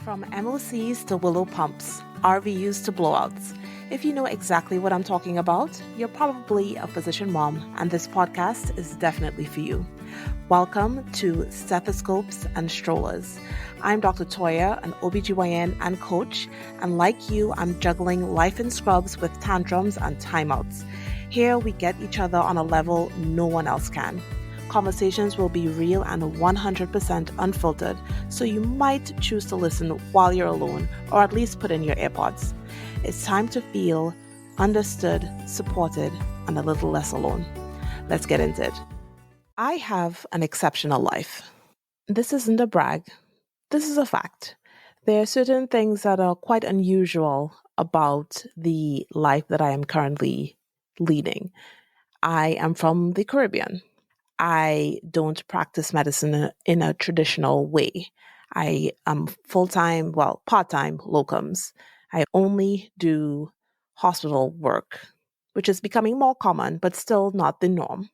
From MOCs to willow pumps, RVUs to blowouts. If you know exactly what I'm talking about, you're probably a physician mom, and this podcast is definitely for you. Welcome to Stethoscopes and Strollers. I'm Dr. Toya, an OBGYN and coach, and like you, I'm juggling life in scrubs with tantrums and timeouts. Here we get each other on a level no one else can. Conversations will be real and 100% unfiltered, so you might choose to listen while you're alone, or at least put in your AirPods. It's time to feel understood, supported, and a little less alone. Let's get into it. I have an exceptional life. This isn't a brag. This is a fact. There are certain things that are quite unusual about the life that I am currently leading. I am from the Caribbean. I don't practice medicine in a traditional way. I am part-time locums. I only do hospital work, which is becoming more common, but still not the norm.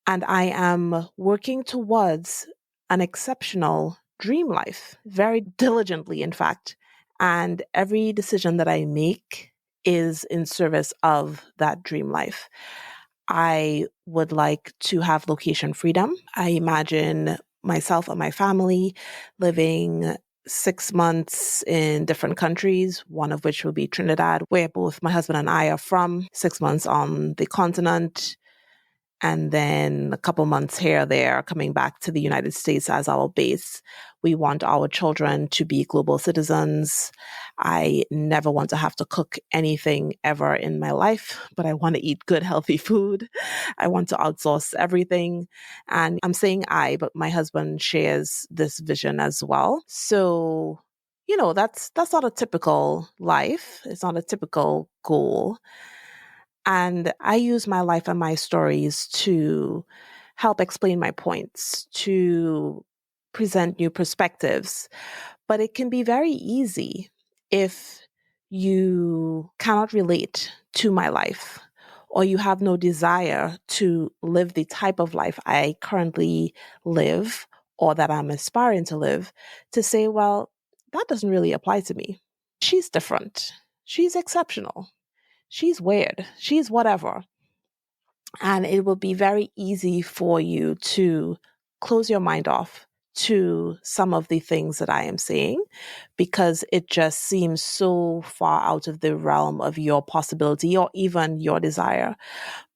And I am working towards an exceptional dream life, very diligently, in fact. And every decision that I make is in service of that dream life. I would like to have location freedom. I imagine myself and my family living 6 months in different countries, one of which will be Trinidad, where both my husband and I are from, 6 months on the continent, and then a couple months here or there coming back to the United States as our base. We want our children to be global citizens. I never want to have to cook anything ever in my life, but I want to eat good, healthy food. I want to outsource everything. And I'm saying I, but my husband shares this vision as well. So, that's not a typical life. It's not a typical goal. And I use my life and my stories to help explain my points, to present new perspectives. But it can be very easy if you cannot relate to my life, or you have no desire to live the type of life I currently live or that I'm aspiring to live, to say, well, that doesn't really apply to me. She's different. She's exceptional. She's weird. She's whatever. And it will be very easy for you to close your mind off to some of the things that I am saying, because it just seems so far out of the realm of your possibility or even your desire.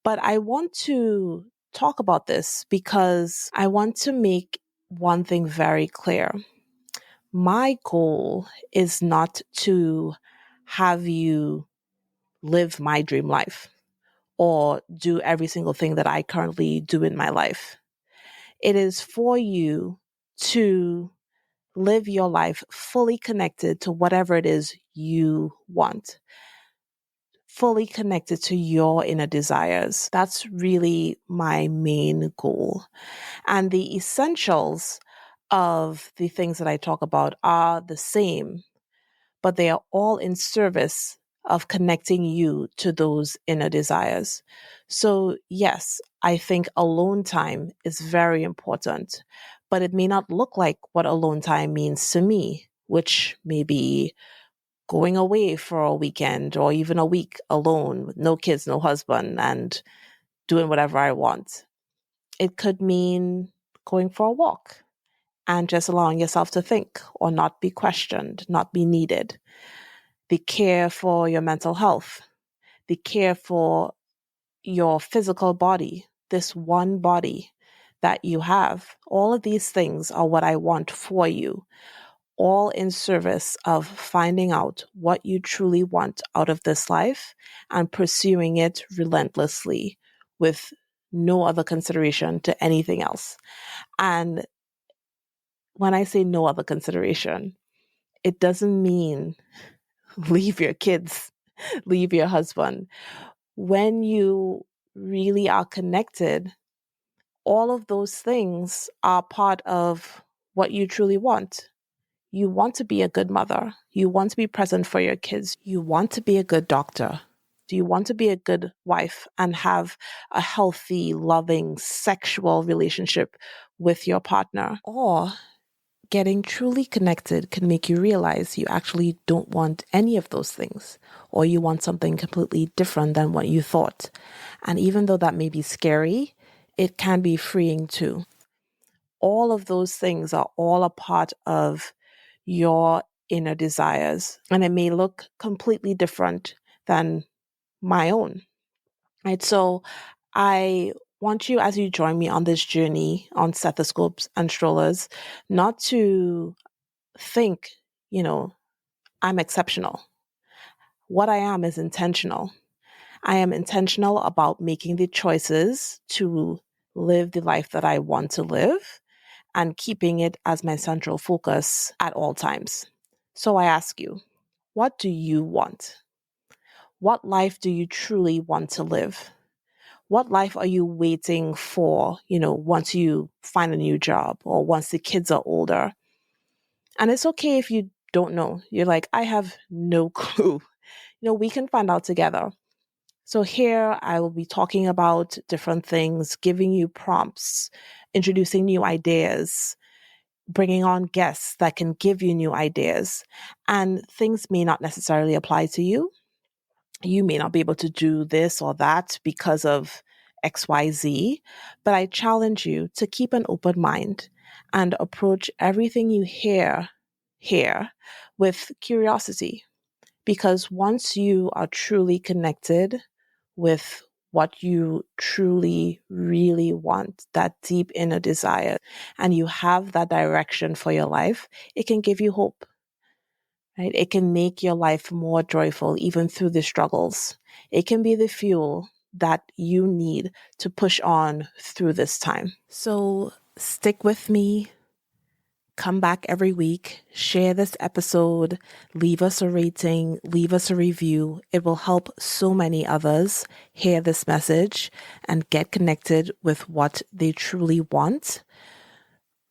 But I want to talk about this because I want to make one thing very clear. My goal is not to have you live my dream life or do every single thing that I currently do in my life. It is for you to live your life fully connected to whatever it is you want, fully connected to your inner desires. That's really my main goal. And the essentials of the things that I talk about are the same, but they are all in service of connecting you to those inner desires. So yes, I think alone time is very important, but it may not look like what alone time means to me, which may be going away for a weekend or even a week alone with no kids, no husband, and doing whatever I want. It could mean going for a walk and just allowing yourself to think or not be questioned, not be needed. The care for your mental health, the care for your physical body, this one body that you have. All of these things are what I want for you, all in service of finding out what you truly want out of this life and pursuing it relentlessly with no other consideration to anything else. And when I say no other consideration, it doesn't mean leave your kids, leave your husband. When you really are connected, all of those things are part of what you truly want. You want to be a good mother. You want to be present for your kids. You want to be a good doctor. Do you want to be a good wife and have a healthy, loving, sexual relationship with your partner? Or getting truly connected can make you realize you actually don't want any of those things, or you want something completely different than what you thought. And even though that may be scary, it can be freeing too. All of those things are all a part of your inner desires, and it may look completely different than my own. Right. So I want you, as you join me on this journey on stethoscopes and strollers, not to think, I'm exceptional. What I am is intentional. I am intentional about making the choices to live the life that I want to live and keeping it as my central focus at all times. So I ask you, what do you want? What life do you truly want to live? What life are you waiting for, once you find a new job or once the kids are older? And it's okay if you don't know. You're like, I have no clue. We can find out together. So here I will be talking about different things, giving you prompts, introducing new ideas, bringing on guests that can give you new ideas. And things may not necessarily apply to you. You may not be able to do this or that because of XYZ, but I challenge you to keep an open mind and approach everything you hear here with curiosity. Because once you are truly connected with what you truly, really want, that deep inner desire, and you have that direction for your life, it can give you hope. Right? It can make your life more joyful, even through the struggles. It can be the fuel that you need to push on through this time. So stick with me. Come back every week, share this episode, leave us a rating, leave us a review. It will help so many others hear this message and get connected with what they truly want,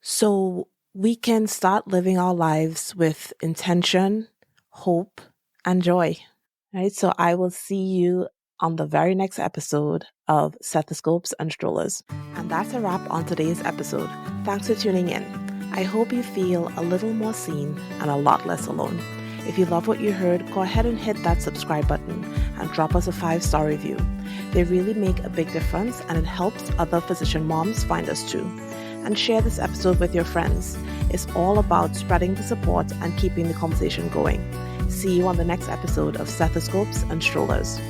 so we can start living our lives with intention, hope, and joy. Right? So I will see you on the very next episode of Stethoscopes and Strollers. And that's a wrap on today's episode. Thanks for tuning in. I hope you feel a little more seen and a lot less alone. If you love what you heard, go ahead and hit that subscribe button and drop us a 5-star review. They really make a big difference, and it helps other physician moms find us too. And share this episode with your friends. It's all about spreading the support and keeping the conversation going. See you on the next episode of Stethoscopes and Strollers.